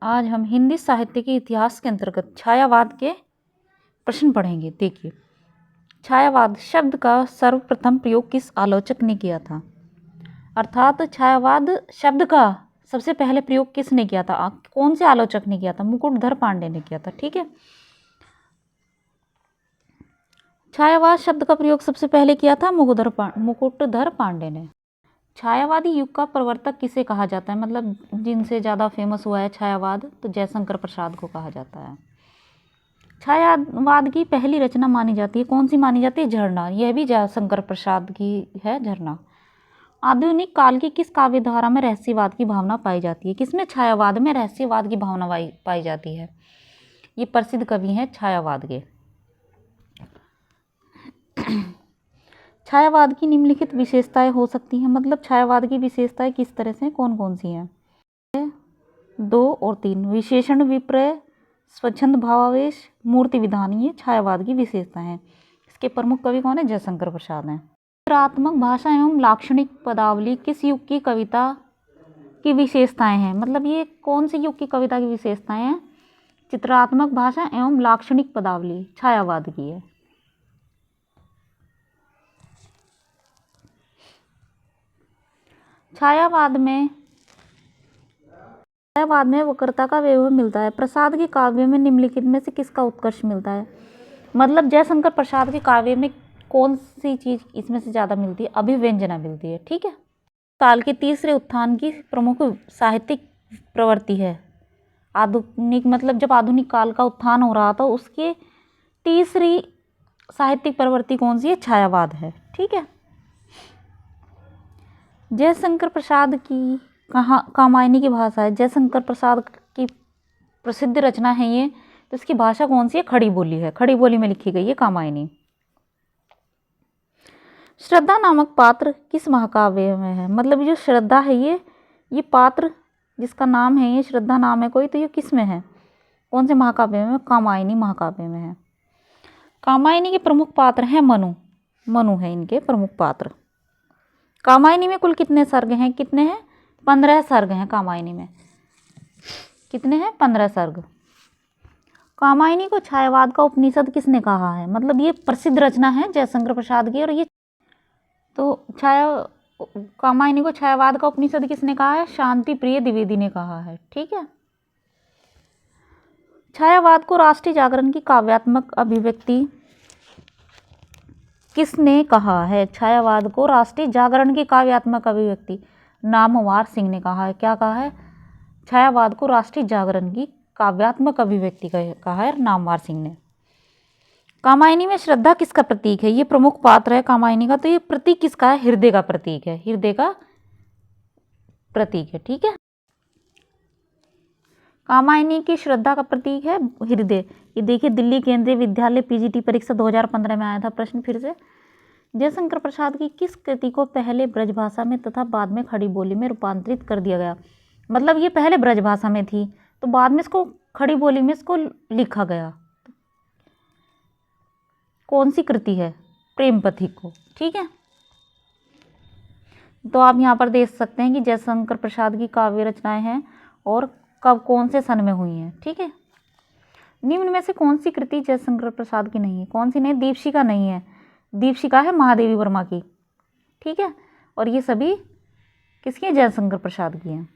आज हम हिंदी साहित्य के इतिहास के अंतर्गत छायावाद के प्रश्न पढ़ेंगे। देखिए, छायावाद शब्द का सर्वप्रथम प्रयोग किस आलोचक ने किया था? अर्थात छायावाद शब्द का सबसे पहले प्रयोग किसने किया था? कौन से आलोचक ने किया था? मुकुटधर पांडे ने किया था। ठीक है, छायावाद शब्द का प्रयोग सबसे पहले किया था मुकुटधर पांडे ने। छायावादी युग का प्रवर्तक किसे कहा जाता है? मतलब जिनसे ज़्यादा फेमस हुआ है छायावाद, तो जयशंकर प्रसाद को कहा जाता है। छायावाद की पहली रचना मानी जाती है, कौन सी मानी जाती है? झरना। यह भी जयशंकर प्रसाद की है, झरना। आधुनिक काल की किस काव्य धारा में रहस्यवाद की भावना पाई जाती है? किसमें? छायावाद में रहस्यवाद की भावना पाई जाती है। ये प्रसिद्ध कवि हैं छायावाद के। छायावाद की निम्नलिखित विशेषताएं हो सकती हैं। मतलब छायावाद की विशेषताएं किस तरह से, कौन कौन सी हैं? 2 और 3। विशेषण विपर्य, स्वच्छंद भावावेश, मूर्ति विधान, ये छायावाद की विशेषताएं हैं। इसके प्रमुख कवि कौन है? जयशंकर प्रसाद हैं। चित्रात्मक भाषा एवं लाक्षणिक पदावली किस युग की कविता की विशेषताएं हैं? मतलब ये कौन से युग की कविता की विशेषताएं हैं? चित्रात्मक भाषा एवं लाक्षणिक पदावली छायावाद की है। छायावाद में वक्रता का वैभव मिलता है। प्रसाद के काव्य में निम्नलिखित में से किसका उत्कर्ष मिलता है? मतलब जयशंकर प्रसाद के काव्य में कौन सी चीज़ इसमें से ज़्यादा मिलती है? अभिव्यंजना मिलती है। ठीक है, काल के तीसरे उत्थान की प्रमुख साहित्यिक प्रवृत्ति है आधुनिक, मतलब जब आधुनिक काल का उत्थान हो रहा था उसके तीसरी साहित्यिक प्रवृत्ति कौन सी है? छायावाद है। ठीक है, जयशंकर प्रसाद की कामायनी की भाषा है। जयशंकर प्रसाद की प्रसिद्ध रचना है ये, तो इसकी भाषा कौन सी है? खड़ी बोली है। खड़ी बोली में लिखी गई है कामायनी। श्रद्धा नामक पात्र किस महाकाव्य में है? मतलब जो श्रद्धा है ये पात्र जिसका नाम है, ये श्रद्धा नाम है कोई, तो ये किस में है? कौन से महाकाव्य में? कामायनी महाकाव्य में है। कामायनी के प्रमुख पात्र हैं मनु है इनके प्रमुख पात्र। कामायनी में कुल कितने सर्ग हैं? कितने हैं? 15 सर्ग हैं कामायनी में। कितने हैं? 15 सर्ग। कामायनी को छायावाद का उपनिषद किसने कहा है? मतलब ये प्रसिद्ध रचना है जयशंकर प्रसाद की, और ये तो कामायनी को छायावाद का उपनिषद किसने कहा है? शांति प्रिय द्विवेदी ने कहा है। ठीक है, छायावाद को राष्ट्रीय जागरण की काव्यात्मक अभिव्यक्ति किसने कहा है? छायावाद को राष्ट्रीय जागरण की काव्यात्मक अभिव्यक्ति नामवर सिंह ने कहा है। क्या कहा है? छायावाद को राष्ट्रीय जागरण की काव्यात्मक अभिव्यक्ति कहा है नामवर सिंह ने। कामायनी में श्रद्धा किसका प्रतीक है? ये प्रमुख पात्र है कामायनी का, तो ये प्रतीक किसका है? हृदय का प्रतीक है। हृदय का प्रतीक है। ठीक है, कामायनी की श्रद्धा का प्रतीक है हृदय। ये देखिए, दिल्ली केंद्रीय विद्यालय पीजीटी परीक्षा 2015 में आया था प्रश्न फिर से। जयशंकर प्रसाद की किस कृति को पहले ब्रजभाषा में तथा बाद में खड़ी बोली में रूपांतरित कर दिया गया? मतलब ये पहले ब्रजभाषा में थी, तो बाद में इसको खड़ी बोली में इसको लिखा गया। कौन सी कृति है? प्रेम पथिक को। ठीक है, तो आप यहाँ पर देख सकते हैं कि जयशंकर प्रसाद की काव्य रचनाएं हैं और कब कौन से सन में हुई हैं। ठीक है, निम्न में से कौन सी कृति जयशंकर प्रसाद की नहीं है? कौन सी नहीं? दीपशिखा नहीं है। दीपशिखा है महादेवी वर्मा की। ठीक है, और ये सभी किसकी हैं? जयशंकर प्रसाद की हैं।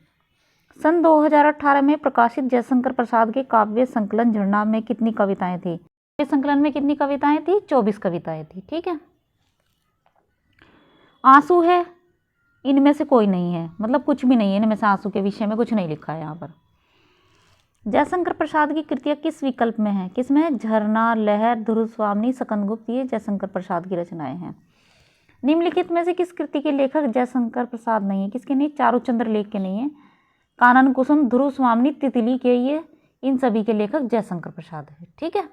सन 2018 में प्रकाशित जयशंकर प्रसाद के काव्य संकलन झरना में कितनी कविताएं थी? संकलन में कितनी कविताएं थी? 24 कविताएं थी। ठीक है, आंसू है, इनमें से कोई नहीं है, मतलब कुछ भी नहीं है इनमें से, आंसू के विषय में कुछ नहीं लिखा है यहाँ पर। जयशंकर प्रसाद की कृतियाँ किस विकल्प में है? किस में है? झरना, लहर, ध्रुव स्वामिनी, सकंदगुप्त, ये जयशंकर प्रसाद की रचनाएं हैं। निम्नलिखित में से किस कृति के लेखक जयशंकर प्रसाद नहीं है? किसके नहीं? चारुचंद्र लेख के नहीं है। कानन कुसुम, ध्रुव स्वामिनी, तितली के, ये इन सभी के लेखक जयशंकर प्रसाद है। ठीक है।